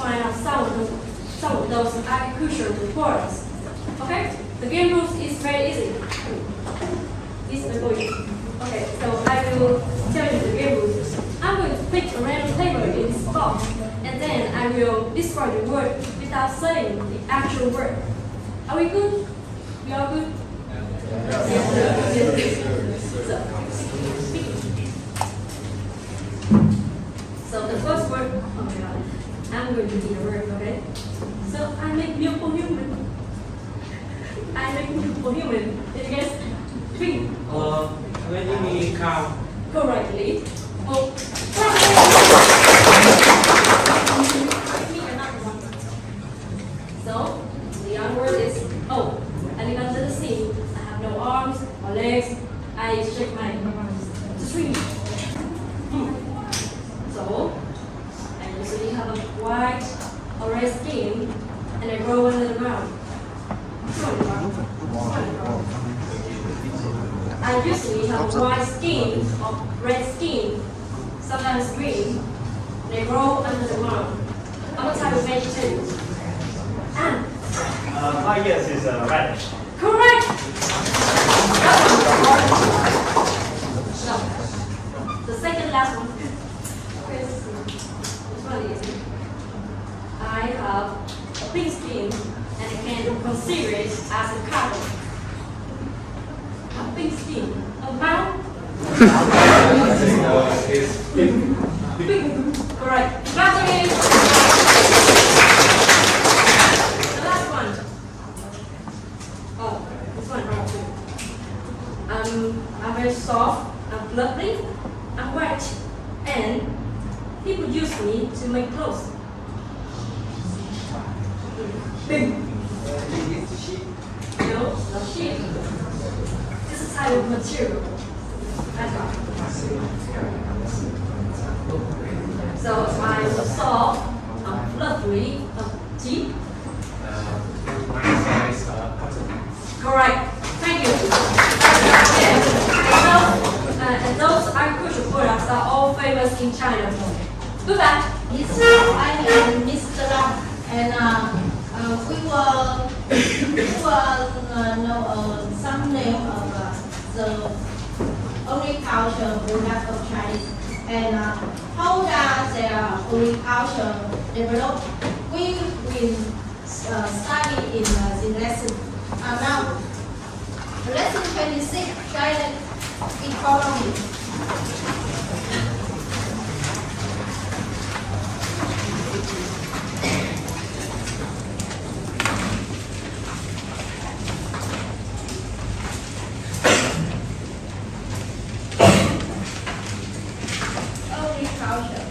find out some of those agricultural reports. Okay? The game rules is very easy. It's the point. Okay, so I will tell you the game rules. I'm going to pick a random paper in this box, and then I will describe the word without saying the actual word. Are we good? We all good? Yes. So the first word, oh my god, I'm going to be a word, okay? So I make milk for human. I make milk for human. Did you guess? Drink. When you mean cow? Correctly. Oh. So the other word is oh. I live under the sea. I have no arms or legs. I shake my to swim. So I usually have a white or red skin, and I grow under the ground. I usually have white skin or red skin, sometimes green. They grow under the ground. I'm a type of vegetarian. And My guess is radish. correct. No. The second last one. Okay, this one is I have a pink skin and I can consider it as a color. A pink skin. A mouth. Pink. Correct. Congratulations. The last one. Oh, this one wrong too. I'm very soft, I'm fluffy, I'm white, and people use me to make clothes. Big. No, not sheep. This is a type of material. That's all. So I'm soft, I'm fluffy, I'm cheap. Correct. Thank you. And those agricultural products are all famous in China. Goodbye. Yes, I am Mr. Lam, and we will know some name of the agriculture product of China and how does their agriculture develop. We will study in the lesson. Now, lesson 26, China economy. Agriculture.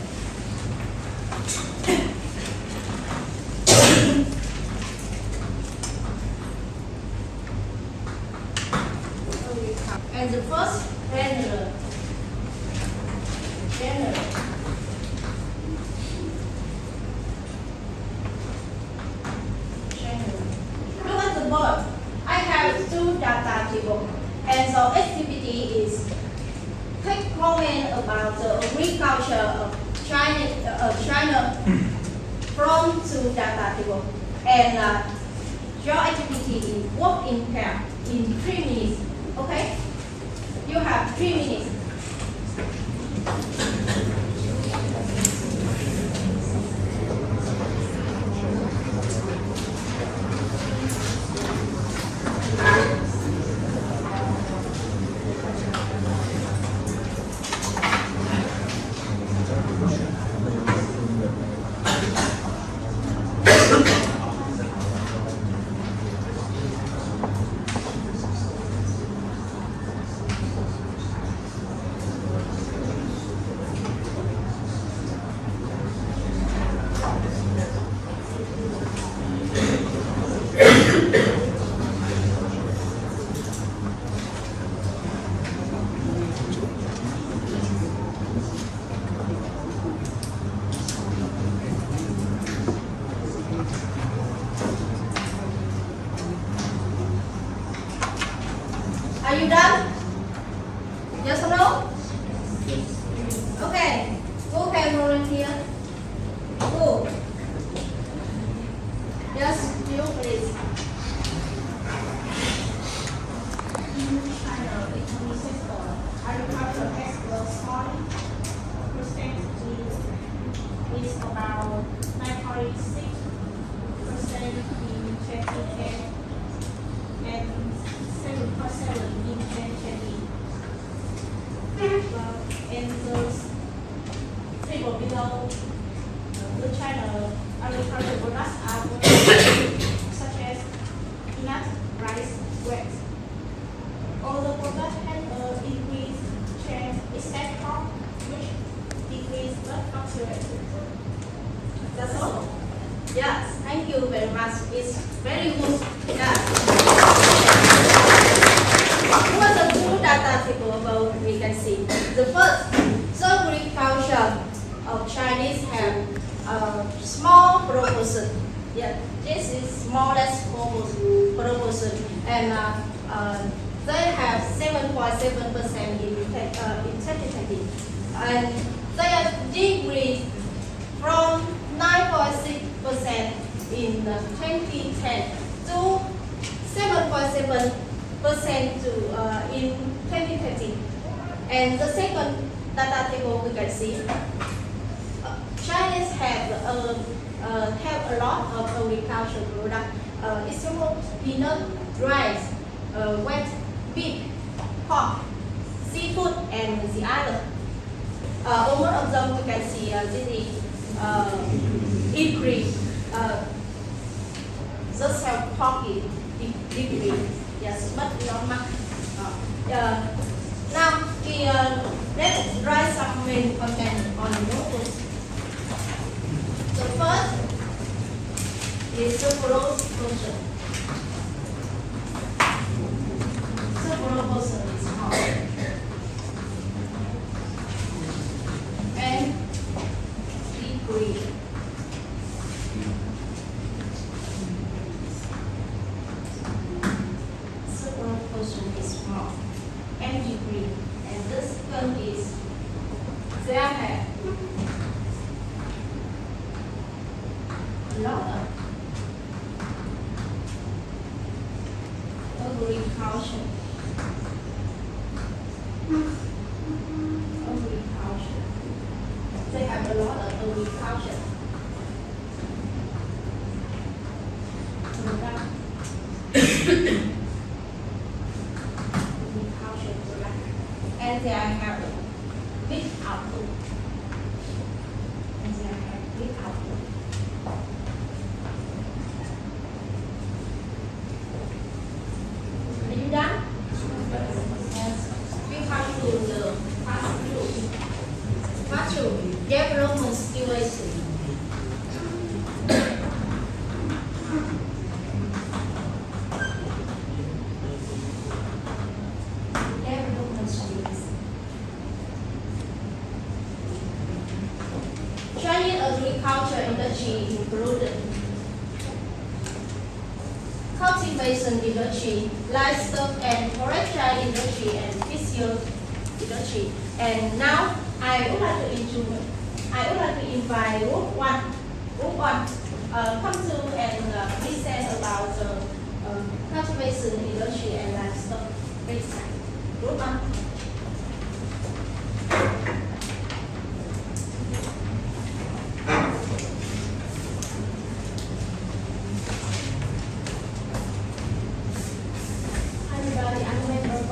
And the first genre. Look at the board. I have two data tables, and so activity is quick comment about the agriculture of China from two data table, and your activity is work in pair in 3 minutes. Okay? You have 3 minutes. Yes, you please. In China, economic sector, agriculture exports 40% is about 9.6% in 2010 and 7.7 in 2020. And the table below, the China agricultural products are such as peanut, rice, wheat. All the products have increased trend except corn, which decreased but fluctuated. That's all. Yes, thank you very much. It's very good. Yes. What the two data table above we can see. The first, the agriculture of Chinese have a small proportion. Yeah, this is smallest proportion, and they have 7.7% in 2020, and they have decreased from 9.6% in 2010 to 7.7% in 2020. And the second data table we can see, Chinese have a lot of agricultural products, example peanut, rice, wheat, beef, pork, seafood, and the other. All of them we can see this is increase. The sell pork is decrease. Yes, but not much. Now let's write some main content on the notebook. The first is the growth function. The growth function is small and decrease. The growth function is small and decrease. And this one is they have a lot of agriculture. They have a lot of agriculture. Agriculture product. And they have big output. And they have big output. Are you done? Yes. We come to the part two, development situation. Development situation. Chinese agriculture industry included cultivation industry, livestock and forestry industry, and fishery industry. And now I would like to invite Group 1. Group 1 come to and present about the cultivation industry and livestock business. Group 1.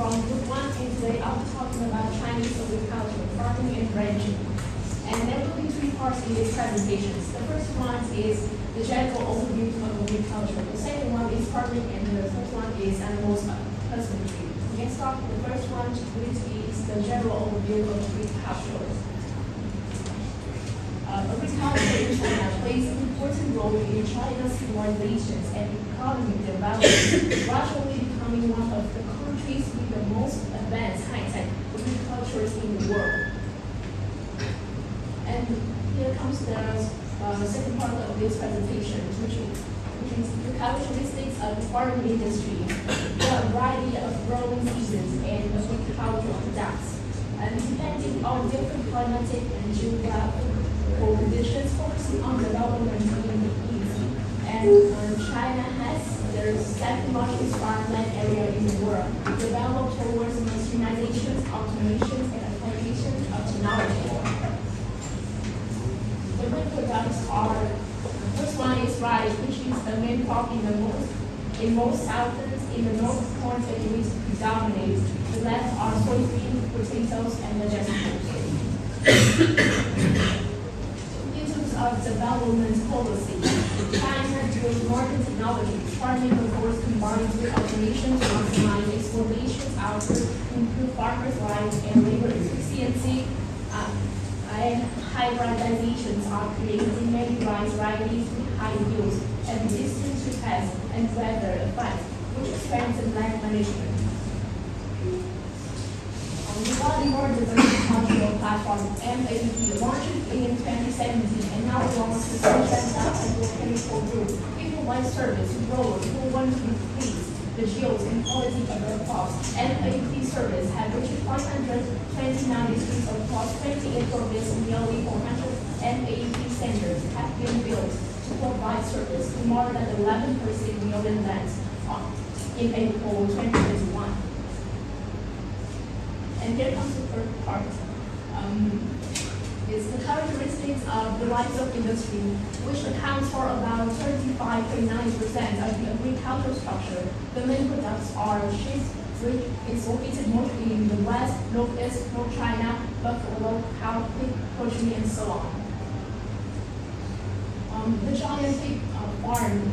From Group 1, and today I'll be talking about Chinese agriculture, farming and ranching. And there will be three parts in these presentations. The first one is the general overview of agriculture. The second one is farming, and the third one is animals husbandry. We can start with the first one, which is the general overview of agriculture. Agriculture in China plays an important role in China's civilizations and economic development, gradually becoming one of the countries with the most advanced high-tech agriculture in the world. And here comes the second part of this presentation, which is the characteristics of the farming industry, the variety of growing seasons and agricultural products, and depending on different climatic and geographical conditions, focusing on development in the east and the second largest farmland area in the world, developed towards industrialization, automation, and application of technology. The main products are, the first one is rice, which is the main crop in most southern, in the north, corn and wheat predominate. The left are soybean, potatoes, and vegetables. In terms of development policy, China through modern technology, farming reports combined with automation to optimize exploitation output, improve farmers' lives and labor efficiency, and hybridizations are creating many rice varieties with high yields and resistant to pests and weather effects, which strengthens land management. Regarding more agricultural platform, MAP launched in 2017 and now belongs to the chemical group. It provides service to growers who want to increase the yields and quality of their crops. MAP service has reached 529 districts across 28 provinces. Nearly 400 MAP centers have been built to provide service to more than 11% million lands in April 2021. And here comes the third part. Is the characteristics of the livestock industry, which accounts for about 35.9% of the agricultural structure. The main products are sheep, which is located mostly in the west, northeast, North China, buffalo, cow, pig, poultry, and so on. The giant pig farm,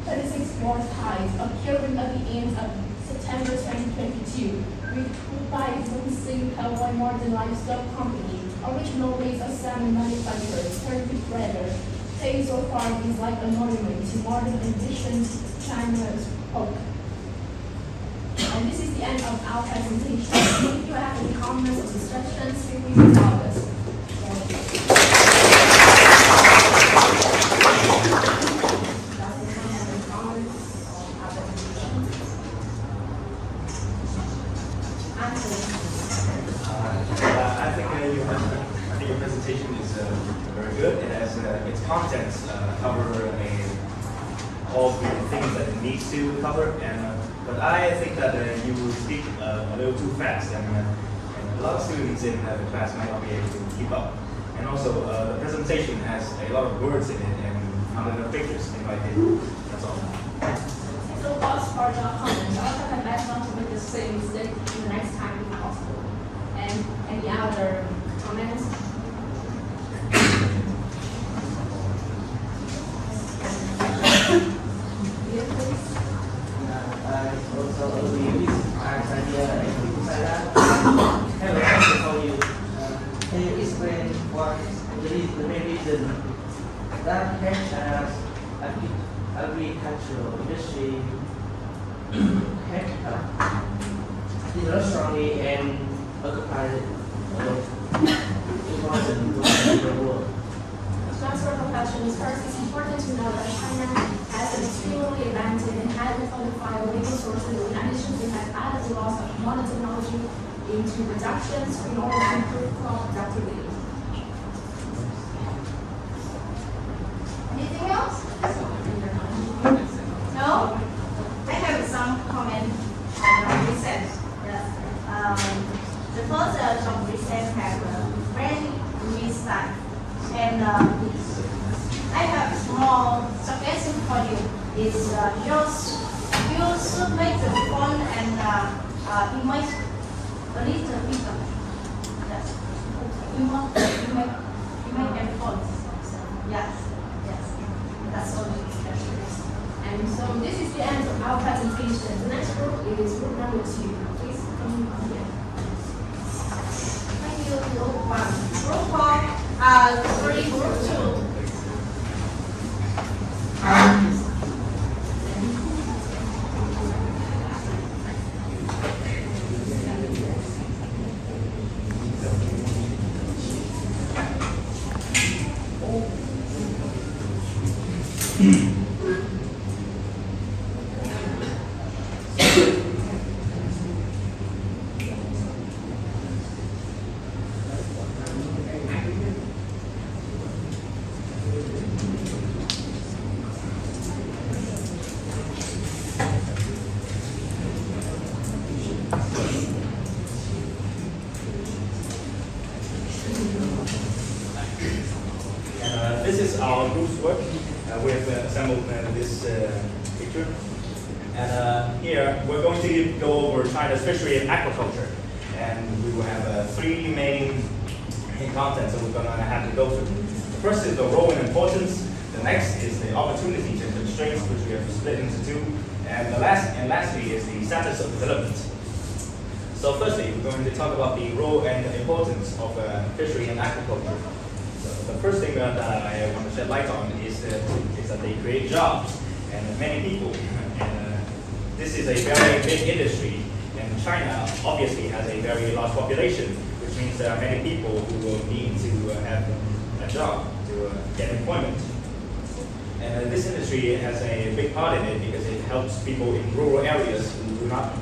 26 more ties, appearing at the end of September 2022. By Luyen Taiwan Modern Livestock Company, originally a salmon manufacturer turned breeder. Hazel Farm is like a monument to modern addition to China's pork. And this is the end of our presentation. If you have any comments or suggestions, feel free to tell us. Your presentation is very good. It has its contents cover all the things that it needs to cover, but I think that you speak a little too fast, and a lot of students in the class might not be able to keep up. And also, the presentation has a lot of words in it and not enough pictures in my opinion. That's all. So pause for the comments. Also, have asked not to make the same mistake the next time if possible. And any other comments? Also agree with idea and saya have a question for you. Can you explain what the main reason that China's agricultural industry internationally and occupied important in the world? To answer the questions, first, it's important to know that China has an extremely advanced and highly qualified labor sources. In addition, it has added a lot of modern technology into productions in order to improve crop productivity. Anything else? No? I have some comment on research. Yes. The first job research have a very unique style. And I have a small suggestion for you. Is you should make the font and image a little bigger. Yes. You make a font. Yes. Yes. That's all. And so this is the end of our presentation. The next group is group number 2. Please come here. Thank you, group 1. Group 4, group 2. group's work. We have assembled this picture. And here we're going to go over China's fishery and aquaculture. And we will have three main contents that we're going to have to go through. The first is the role and importance. The next is the opportunities and constraints, which we have split into two. And lastly is the status of development. So firstly, we're going to talk about the role and the importance of fishery and aquaculture. So the first thing that I want to shed light on is that they create jobs and many people. And this is a very big industry. And China obviously has a very large population, which means there are many people who will need to have a job to get employment. And this industry has a big part in it because it helps people in rural areas who do not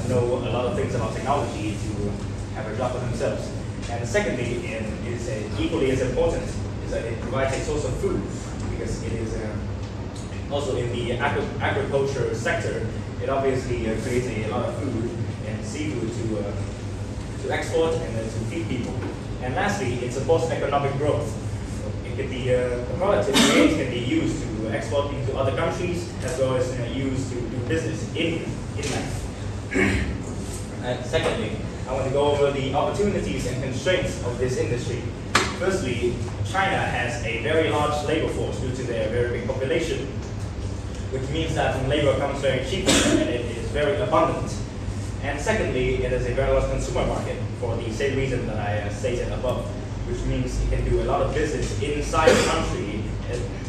know a lot of things about technology to have a job for themselves. And secondly, and is equally as important, is that it provides a source of food because it is also in the agriculture sector. It obviously creates a lot of food and seafood to export and to feed people. And lastly, it supports economic growth. The products it creates can be used to export into other countries as well as used to do business inland. And secondly, I want to go over the opportunities and constraints of this industry. Firstly, China has a very large labor force due to their very big population, which means that labor comes very cheap and it is very abundant. And secondly, it is a very large consumer market for the same reason that I stated above, which means it can do a lot of business inside the country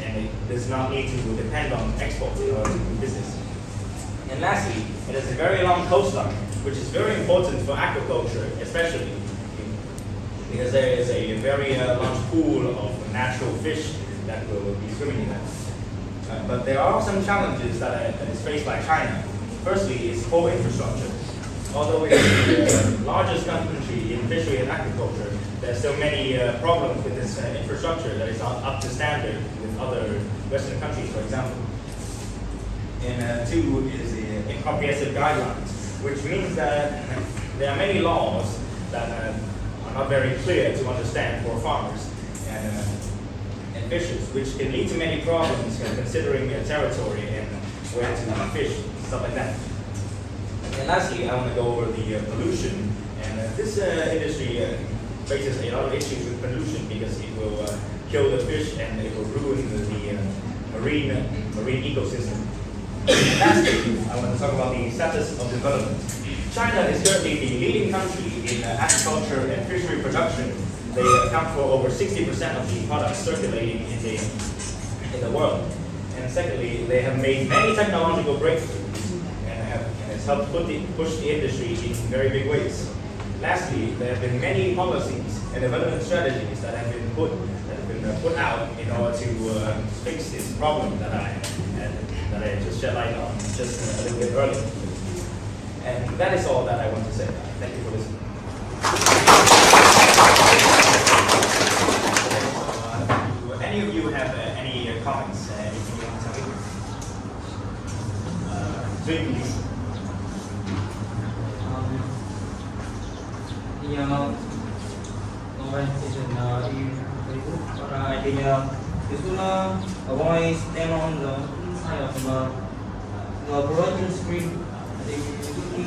and it does not need to depend on exports in order to do business. And lastly, it has a very long coastline, which is very important for aquaculture, especially because there is a very large pool of natural fish that will be swimming in that. But there are some challenges that is faced by China. Firstly, is port infrastructure. Although it is the largest country in fishery and aquaculture, there are still many problems with this infrastructure that is not up to standard with other Western countries, for example. And two is the incomprehensive guidelines, which means that there are many laws that are not very clear to understand for farmers and fishers, which can lead to many problems considering their territory and where to fish, stuff like that. And lastly, I want to go over the pollution. And this industry faces a lot of issues with pollution because it will kill the fish and it will ruin the marine ecosystem. And lastly, I want to talk about the status of development. China is currently the leading country in agriculture and fishery production. They account for over 60% of the products circulating in the world. And secondly, they have made many technological breakthroughs and it's helped push the industry in very big ways. Lastly, there have been many policies and development strategies that have been put out in order to fix this problem that I just shed light on just a little bit earlier. And that is all that I want to say. Thank you for listening. Do any of you have any comments? Anything you want to tell me? Please. The organization in Facebook, I think this will avoid stand on the inside of the projection screen. I think it would be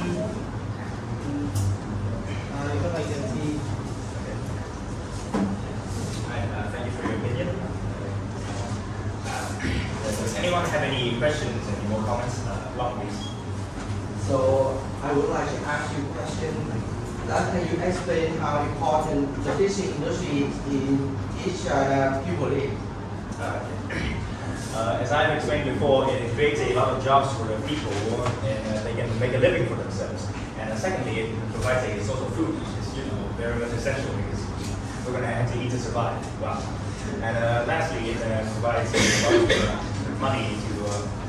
because I can see. Thank you for your opinion. Does anyone have any questions, any more comments? Long, please. So I would like to ask you a question. Can you explain how important the fishing industry is in each people live? As I've explained before, it creates a lot of jobs for the people and they can make a living for themselves. And secondly, it provides a source of food, which is very much essential because we're going to have to eat to survive. Wow. And lastly, it provides a lot of money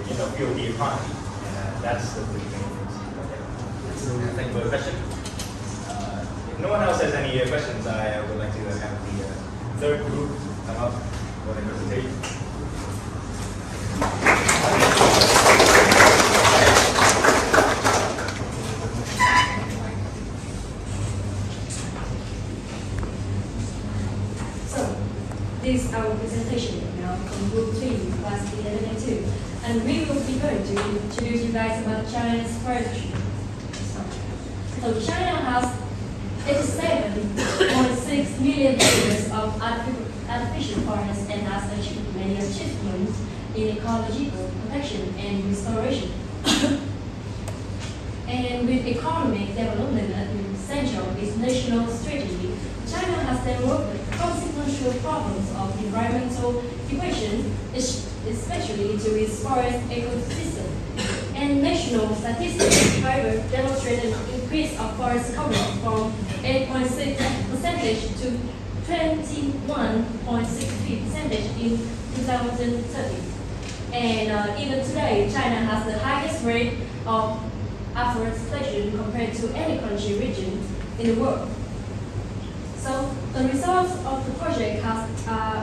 to fuel the economy. And that's the main things. Okay. Thank you for the question. If no one else has any questions, I would like to have the third group come up for the presentation. So, this is our presentation. Now conclude class 11 and 2. And we will be going to introduce you guys about China's forestry. So China has 87.6 million acres of artificial forests and has achieved many achievements in ecological protection and restoration. And with economic development at the center of its national strategy, China has developed consequential problems of environmental equation, especially to its forest ecosystem. And national statistics, however, demonstrate an increase of forest coverage from 8.6% to 21.63% in 2030. And even today, China has the highest rate of afforestation compared to any country region in the world. So the results of the project are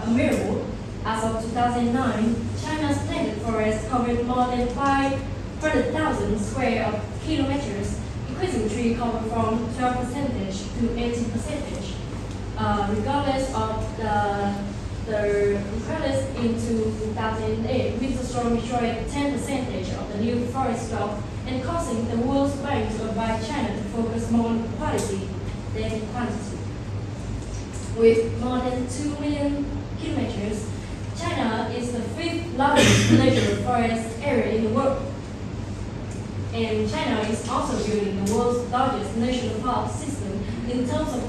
a miracle. As of 2009, China's planted forest covered more than 500,000 square kilometers, increasing tree cover from 12% to 18%. Regardless of regardless in 2008, windstorm destroyed 10% of the new forest stock and causing the World Bank to advise China to focus more on quality than quantity. With more than 2 million kilometers, China is the fifth largest natural forest area in the world. And China is also building the world's largest national park system in terms of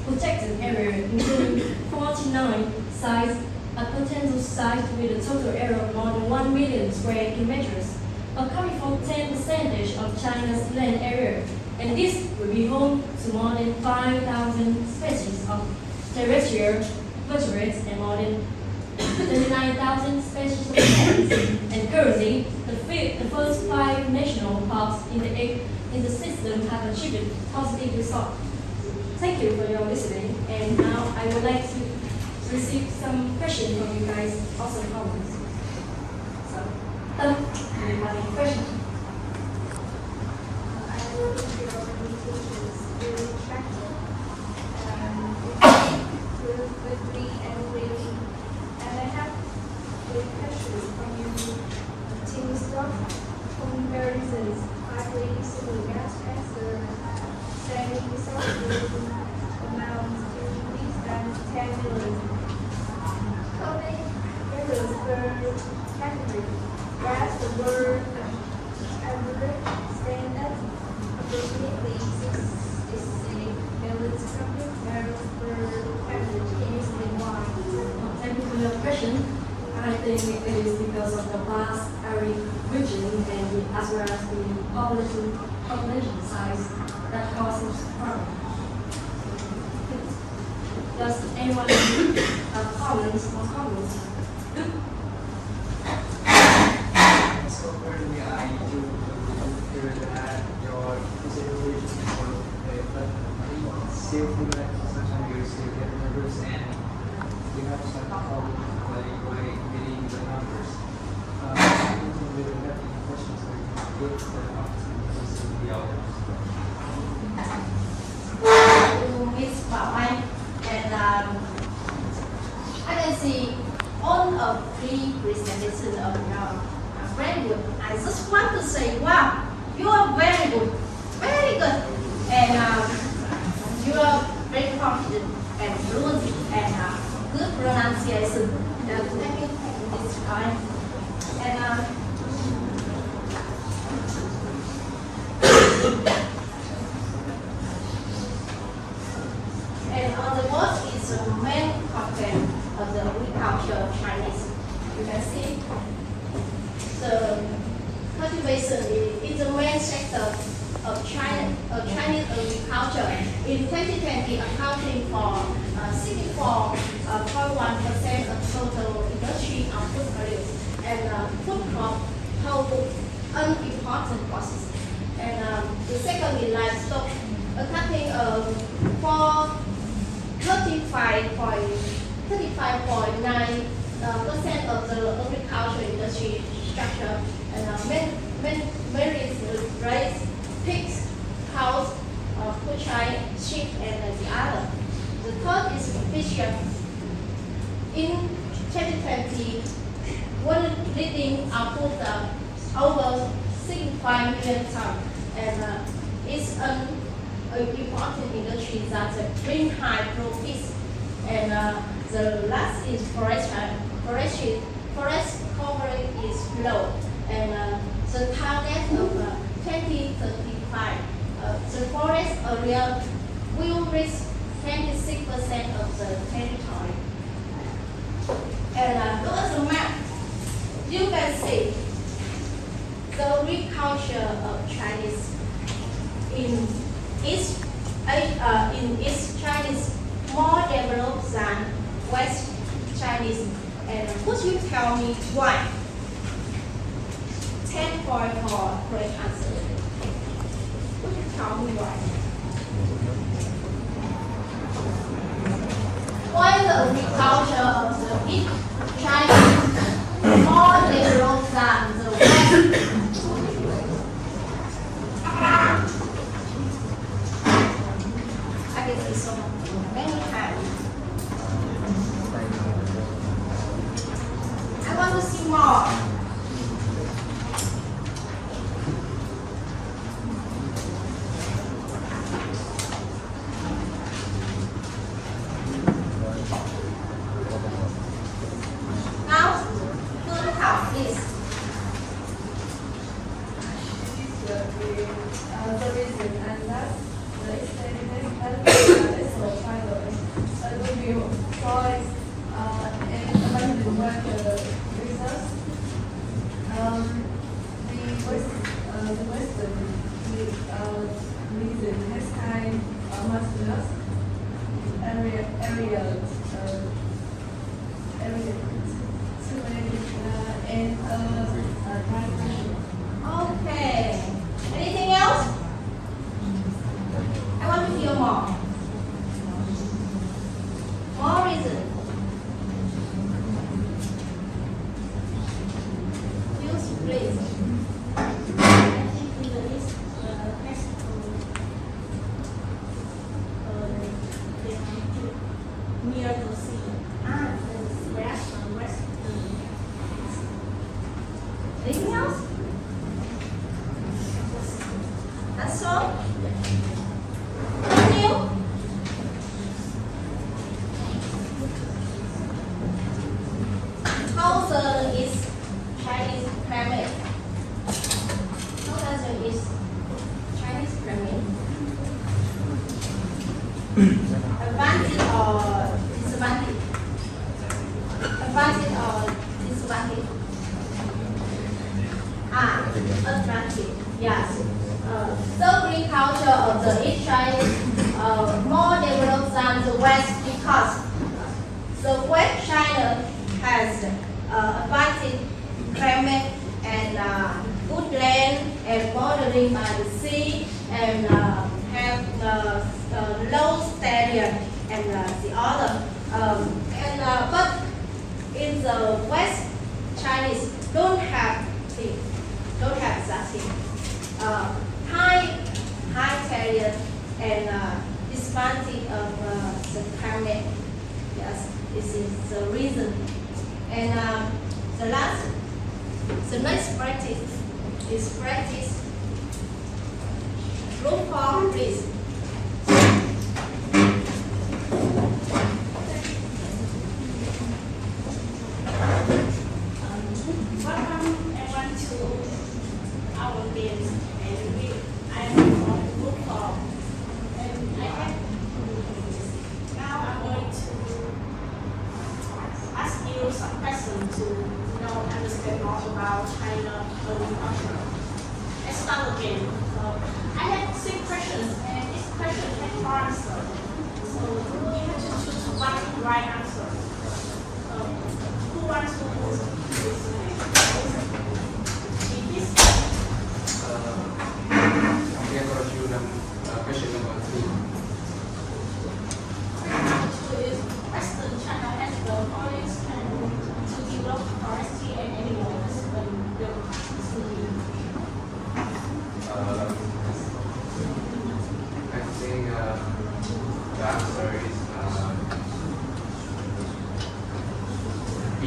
protected area, including 49 sites, a potential site with a total area of more than 1 million square kilometers, accounting for 10% of China's land area. And this will be home to more than 5,000 species of terrestrial vertebrates and more than 39,000 species of plants. And currently, the first 5 national parks in the system have achieved positive results. Thank you for your listening. And now I would like to receive some questions from you guys, also comments. So, do you have any questions? I will think your presentation is really attractive, quickly and really. And I have a question from you. Team stock comparisons, highly usable gas transfer, saving resources amounts to least than 10 million. How many euros per category? Gas the word average stand at approximately 66 million barrels per category. Easily why? Thank you for your question. I think it is because of the vast arid region and as well as the population size that causes problem. Does anyone have comments or comments? So currently I do hear that your consideration for but still feel like sometimes you still get nervous and you have some problem like getting the numbers. I don't think we have any questions or get the opportunities to the audience. Miss Bảo Anh, and I can see all of three presentations of your very good. I just want to say, wow, you are very good, and you are very confident and fluent and good pronunciation. Thank you for this time. And and on the board is the main content of the agriculture of Chinese. You can see the cultivation is the main sector of Chinese agriculture. In 2020, accounting for 64.1% of total industry of food produce, and food crop hold an important process. And the second is livestock, accounting for 35.9% of the agriculture industry structure, and mainly rice, pigs, cows, poultry, sheep, and the other. The third is fishery. In 2020, 1 leading output over 65 million tons, and it's an important industry that bring high profits. And the last is forest coverage is low, and the target of 2035, the forest area will reach 26% of the territory. And look at the map. You can see the agriculture of Chinese in East Chinese more developed than West Chinese. And could you tell me why? 10 point for correct answer. Could you tell me why? Why the agriculture of the East Chinese more developed than the West? I can see so many times. I want to see more. Now, good help, please. The reason, and that's the extent that is the final. It will be choice and abundant work resource. The Western reason has time musculars area and transition. Okay. Anything else? I want to hear more. More reason. Use please. I think there is near the sea. The west. Anything else? That's all. Thank you. How the is Chinese climate? How does it is Chinese climate? Advantage or disadvantage? Advantage or disadvantage? Advantage. Yes. The agriculture of the East China more developed than the West because the West China has advanced climate and good land and bordering by the sea and have low standard and the other. But in the West Chinese don't have such thing. High terrier and disadvantage of the climate. Yes, this is the reason. And the next practice is practice group form, please. Welcome everyone to our games, and I am on group form, and I have now I'm going to ask you some questions to understand more about China agriculture. Let's start again. So I have 6 questions, and each question has 4 answers. So you have to choose one right answer. Who wants to choose this name? Okay, for you, question number 3. Western China has the forest and to develop forestry and animal husbandry. I think the answer is B.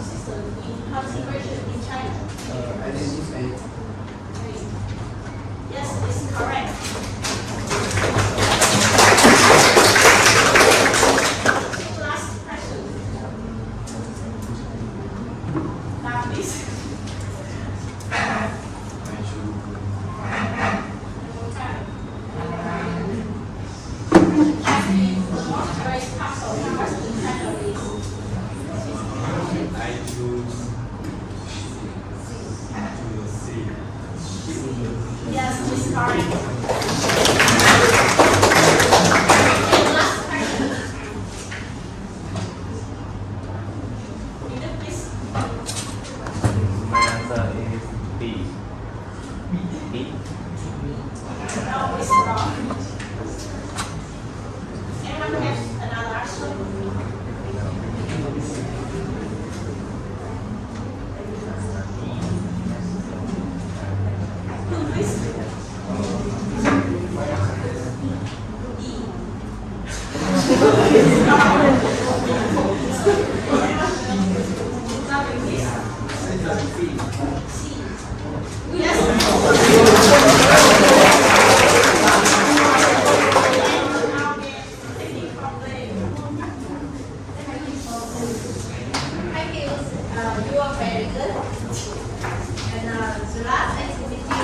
system in cultivation in China? I didn't say. Yes, it's correct. Last question. Now, please. One time. Checking the most raised castle. How much the China is? I choose to see. Yes, it's correct. Last question. Peter, please. My answer is B. B. No, it's wrong. Anyone have another answer? Who, please? E. W, please. C. Yes. Thank you. You are very good. And the last activity.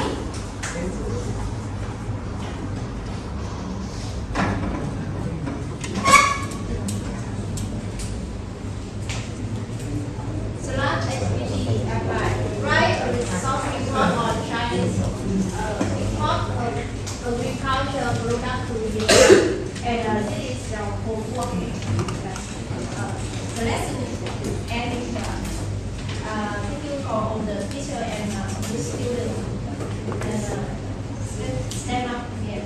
The last activity write a resource report on China's import of agricultural product to the US. And this is our homework. The lesson is ending. Thank you for all the teacher and the students. And stand up here.